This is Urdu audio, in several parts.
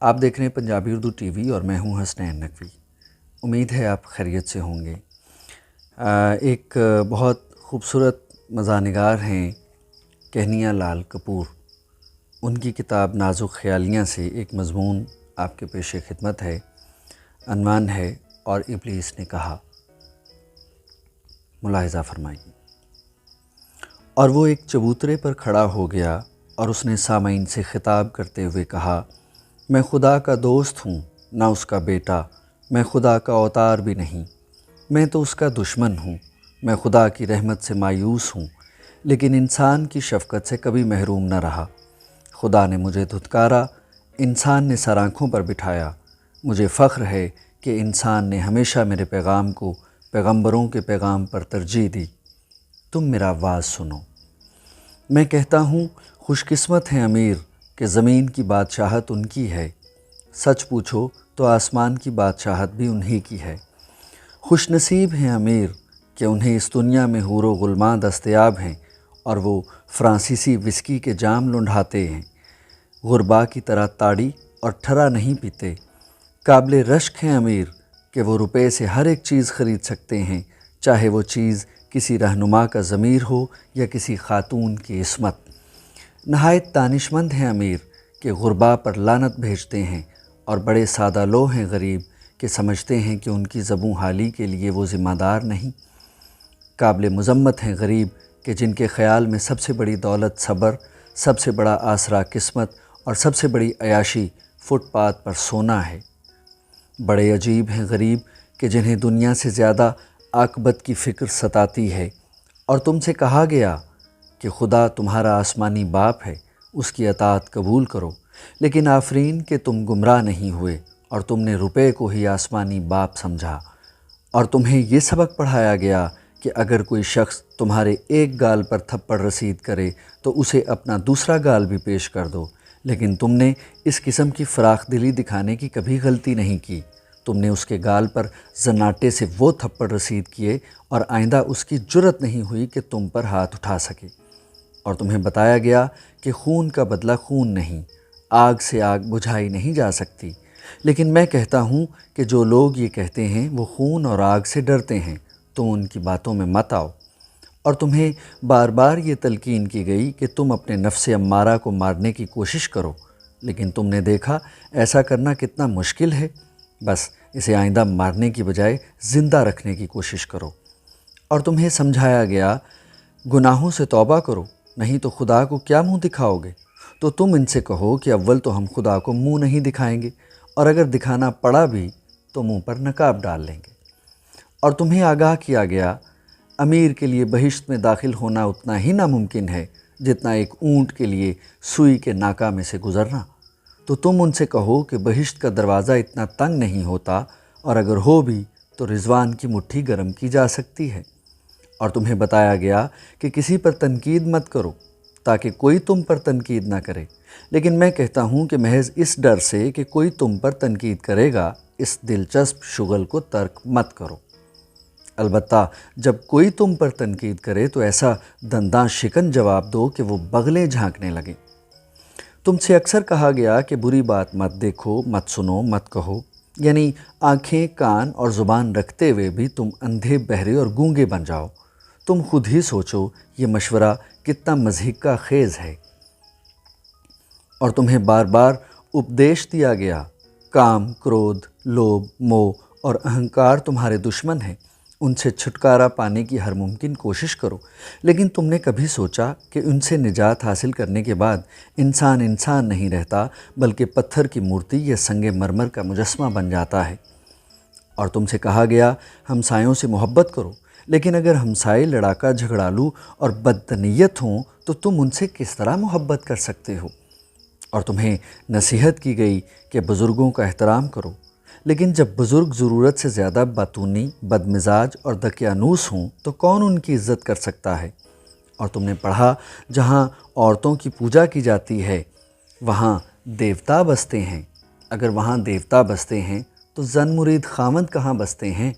آپ دیکھ رہے ہیں پنجابی اردو ٹی وی اور میں ہوں حسنین نقوی۔ امید ہے آپ خیریت سے ہوں گے۔ ایک بہت خوبصورت مزاح نگار ہیں کہنیا لال کپور، ان کی کتاب نازک خیالیاں سے ایک مضمون آپ کے پیش خدمت ہے۔ عنوان ہے اور ابلیس نے کہا۔ ملاحظہ فرمائیے۔ اور وہ ایک چبوترے پر کھڑا ہو گیا اور اس نے سامعین سے خطاب کرتے ہوئے کہا، میں خدا کا دوست ہوں نہ اس کا بیٹا، میں خدا کا اوتار بھی نہیں، میں تو اس کا دشمن ہوں، میں خدا کی رحمت سے مایوس ہوں، لیکن انسان کی شفقت سے کبھی محروم نہ رہا۔ خدا نے مجھے دھتکارا، انسان نے سر آنکھوں پر بٹھایا۔ مجھے فخر ہے کہ انسان نے ہمیشہ میرے پیغام کو پیغمبروں کے پیغام پر ترجیح دی۔ تم میرا واز سنو۔ میں کہتا ہوں خوش قسمت ہیں امیر کہ زمین کی بادشاہت ان کی ہے، سچ پوچھو تو آسمان کی بادشاہت بھی انہی کی ہے۔ خوش نصیب ہیں امیر کہ انہیں اس دنیا میں حور و غلماں دستیاب ہیں اور وہ فرانسیسی وسکی کے جام لنڈھاتے ہیں، غربا کی طرح تاڑی اور ٹھرا نہیں پیتے۔ قابل رشک ہیں امیر کہ وہ روپے سے ہر ایک چیز خرید سکتے ہیں، چاہے وہ چیز کسی رہنما کا ضمیر ہو یا کسی خاتون کی عصمت۔ نہایت دانشمند ہیں امیر کہ غربا پر لعنت بھیجتے ہیں، اور بڑے سادہ لو ہیں غریب کہ سمجھتے ہیں کہ ان کی زبوں حالی کے لیے وہ ذمہ دار نہیں۔ قابل مذمت ہیں غریب کہ جن کے خیال میں سب سے بڑی دولت صبر، سب سے بڑا آسرا قسمت اور سب سے بڑی عیاشی فٹ پاتھ پر سونا ہے۔ بڑے عجیب ہیں غریب کہ جنہیں دنیا سے زیادہ عاقبت کی فکر ستاتی ہے، اور تم سے کہا گیا کہ خدا تمہارا آسمانی باپ ہے، اس کی اطاعت قبول کرو، لیکن آفرین کہ تم گمراہ نہیں ہوئے اور تم نے روپے کو ہی آسمانی باپ سمجھا۔ اور تمہیں یہ سبق پڑھایا گیا کہ اگر کوئی شخص تمہارے ایک گال پر تھپڑ رسید کرے تو اسے اپنا دوسرا گال بھی پیش کر دو، لیکن تم نے اس قسم کی فراخ دلی دکھانے کی کبھی غلطی نہیں کی۔ تم نے اس کے گال پر زناٹے سے وہ تھپڑ رسید کیے اور آئندہ اس کی جرت نہیں ہوئی کہ تم پر ہاتھ اٹھا سکے۔ اور تمہیں بتایا گیا کہ خون کا بدلہ خون نہیں، آگ سے آگ بجھائی نہیں جا سکتی، لیکن میں کہتا ہوں کہ جو لوگ یہ کہتے ہیں وہ خون اور آگ سے ڈرتے ہیں، تو ان کی باتوں میں مت آؤ۔ اور تمہیں بار بار یہ تلقین کی گئی کہ تم اپنے نفس امارہ کو مارنے کی کوشش کرو، لیکن تم نے دیکھا ایسا کرنا کتنا مشکل ہے، بس اسے آئندہ مارنے کی بجائے زندہ رکھنے کی کوشش کرو۔ اور تمہیں سمجھایا گیا گناہوں سے توبہ کرو، نہیں تو خدا کو کیا منہ دکھاؤ گے؟ تو تم ان سے کہو کہ اول تو ہم خدا کو منہ نہیں دکھائیں گے، اور اگر دکھانا پڑا بھی تو منہ پر نقاب ڈال لیں گے۔ اور تمہیں آگاہ کیا گیا امیر کے لیے بہشت میں داخل ہونا اتنا ہی ناممکن ہے جتنا ایک اونٹ کے لیے سوئی کے ناکہ میں سے گزرنا۔ تو تم ان سے کہو کہ بہشت کا دروازہ اتنا تنگ نہیں ہوتا، اور اگر ہو بھی تو رضوان کی مٹھی گرم کی جا سکتی ہے۔ اور تمہیں بتایا گیا کہ کسی پر تنقید مت کرو تاکہ کوئی تم پر تنقید نہ کرے، لیکن میں کہتا ہوں کہ محض اس ڈر سے کہ کوئی تم پر تنقید کرے گا اس دلچسپ شغل کو ترک مت کرو۔ البتہ جب کوئی تم پر تنقید کرے تو ایسا دنداں شکن جواب دو کہ وہ بغلیں جھانکنے لگے۔ تم سے اکثر کہا گیا کہ بری بات مت دیکھو، مت سنو، مت کہو، یعنی آنکھیں، کان اور زبان رکھتے ہوئے بھی تم اندھے، بہرے اور گونگے بن جاؤ۔ تم خود ہی سوچو یہ مشورہ کتنا مضحکہ خیز ہے۔ اور تمہیں بار بار اپدیش دیا گیا کام، کرودھ، لوبھ، موہ اور اہنکار تمہارے دشمن ہیں، ان سے چھٹکارا پانے کی ہر ممکن کوشش کرو، لیکن تم نے کبھی سوچا کہ ان سے نجات حاصل کرنے کے بعد انسان انسان نہیں رہتا بلکہ پتھر کی مورتی یا سنگ مرمر کا مجسمہ بن جاتا ہے۔ اور تم سے کہا گیا ہمسایوں سے محبت کرو، لیکن اگر ہمسائے لڑاکا، جھگڑالو اور بدنیت ہوں تو تم ان سے کس طرح محبت کر سکتے ہو؟ اور تمہیں نصیحت کی گئی کہ بزرگوں کا احترام کرو، لیکن جب بزرگ ضرورت سے زیادہ باتونی، بدمزاج اور دقیانوس ہوں تو کون ان کی عزت کر سکتا ہے؟ اور تم نے پڑھا جہاں عورتوں کی پوجا کی جاتی ہے وہاں دیوتا بستے ہیں، اگر وہاں دیوتا بستے ہیں تو زن مرید خاوند کہاں بستے ہیں؟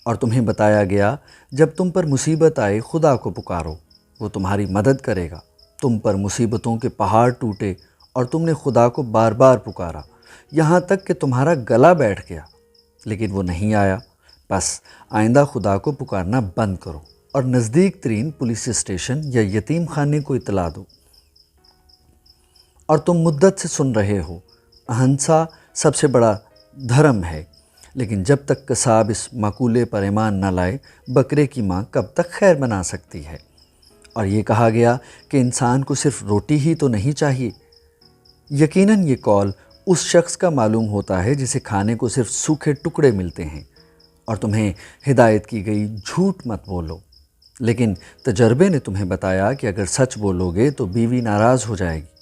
اور تمہیں بتایا گیا جب تم پر مصیبت آئے خدا کو پکارو، وہ تمہاری مدد کرے گا۔ تم پر مصیبتوں کے پہاڑ ٹوٹے اور تم نے خدا کو بار بار پکارا، یہاں تک کہ تمہارا گلا بیٹھ گیا، لیکن وہ نہیں آیا۔ بس آئندہ خدا کو پکارنا بند کرو اور نزدیک ترین پولیس اسٹیشن یا یتیم خانے کو اطلاع دو۔ اور تم مدت سے سن رہے ہو، اہنسا سب سے بڑا دھرم ہے، لیکن جب تک قصاب اس مقولے پر ایمان نہ لائے، بکرے کی ماں کب تک خیر بنا سکتی ہے؟ اور یہ کہا گیا کہ انسان کو صرف روٹی ہی تو نہیں چاہیے۔ یقیناً یہ قول اس شخص کا معلوم ہوتا ہے جسے کھانے کو صرف سوکھے ٹکڑے ملتے ہیں، اور تمہیں ہدایت کی گئی جھوٹ مت بولو۔ لیکن تجربے نے تمہیں بتایا کہ اگر سچ بولو گے تو بیوی ناراض ہو جائے گی،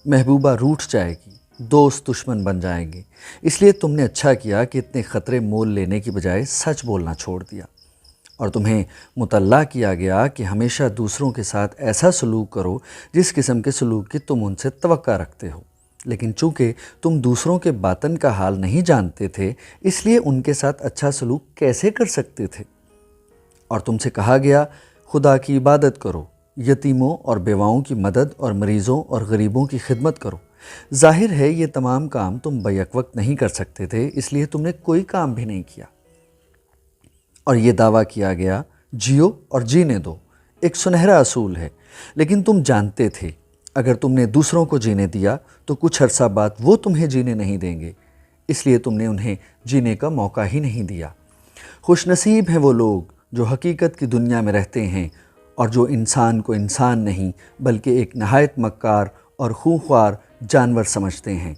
محبوبہ روٹھ جائے گی، دوست دشمن بن جائیں گے۔ اس لیے تم نے اچھا کیا کہ اتنے خطرے مول لینے کی بجائے سچ بولنا چھوڑ دیا، اور تمہیں مطلع کیا گیا کہ ہمیشہ دوسروں کے ساتھ ایسا سلوک کرو جس قسم کے سلوک کی تم ان سے توقع رکھتے ہو۔ لیکن چونکہ تم دوسروں کے باطن کا حال نہیں جانتے تھے، اس لیے ان کے ساتھ اچھا سلوک کیسے کر سکتے تھے؟ اور تم سے کہا گیا خدا کی عبادت کرو، یتیموں اور بیواؤں کی مدد اور مریضوں اور غریبوں کی خدمت کرو۔ ظاہر ہے یہ تمام کام تم بیک وقت نہیں کر سکتے تھے، اس لیے تم نے کوئی کام بھی نہیں کیا۔ اور یہ دعویٰ کیا گیا جیو اور جینے دو، ایک سنہرا اصول ہے، لیکن تم جانتے تھے اگر تم نے دوسروں کو جینے دیا تو کچھ عرصہ بعد وہ تمہیں جینے نہیں دیں گے، اس لیے تم نے انہیں جینے کا موقع ہی نہیں دیا۔ خوش نصیب ہیں وہ لوگ جو حقیقت کی دنیا میں رہتے ہیں اور جو انسان کو انسان نہیں بلکہ ایک نہایت مکار اور خونخوار جانور سمجھتے ہیں۔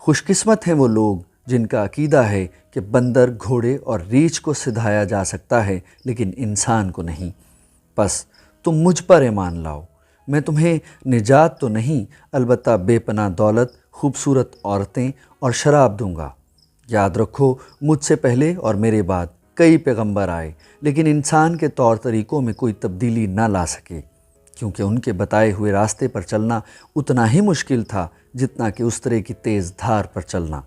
خوش قسمت ہیں وہ لوگ جن کا عقیدہ ہے کہ بندر، گھوڑے اور ریچھ کو سدھایا جا سکتا ہے لیکن انسان کو نہیں۔ بس تم مجھ پر ایمان لاؤ، میں تمہیں نجات تو نہیں البتہ بے پناہ دولت، خوبصورت عورتیں اور شراب دوں گا۔ یاد رکھو مجھ سے پہلے اور میرے بعد کئی پیغمبر آئے، لیکن انسان کے طور طریقوں میں کوئی تبدیلی نہ لا سکے، کیونکہ ان کے بتائے ہوئے راستے پر چلنا اتنا ہی مشکل تھا جتنا کہ اس طرح کی تیز دھار پر چلنا۔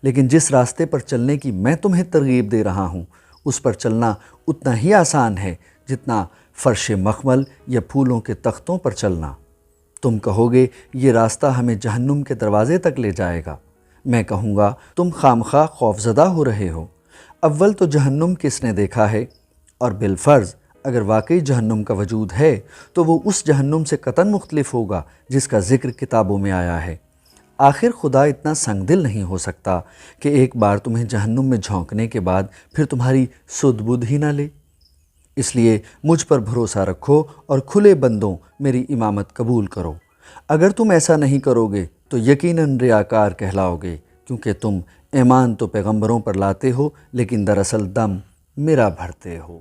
لیکن جس راستے پر چلنے کی میں تمہیں ترغیب دے رہا ہوں، اس پر چلنا اتنا ہی آسان ہے جتنا فرش مخمل یا پھولوں کے تختوں پر چلنا۔ تم کہو گے یہ راستہ ہمیں جہنم کے دروازے تک لے جائے گا، میں کہوں گا تم خامخواہ خوفزدہ ہو رہے ہو۔ اول تو جہنم کس نے دیکھا ہے؟ اور بالفرض اگر واقعی جہنم کا وجود ہے تو وہ اس جہنم سے قطعاً مختلف ہوگا جس کا ذکر کتابوں میں آیا ہے۔ آخر خدا اتنا سنگ دل نہیں ہو سکتا کہ ایک بار تمہیں جہنم میں جھونکنے کے بعد پھر تمہاری سدھ بدھ ہی نہ لے۔ اس لیے مجھ پر بھروسہ رکھو اور کھلے بندوں میری امامت قبول کرو۔ اگر تم ایسا نہیں کرو گے تو یقیناً ریاکار کہلاؤ گے، کیونکہ تم ایمان تو پیغمبروں پر لاتے ہو لیکن دراصل دم میرا بھرتے ہو۔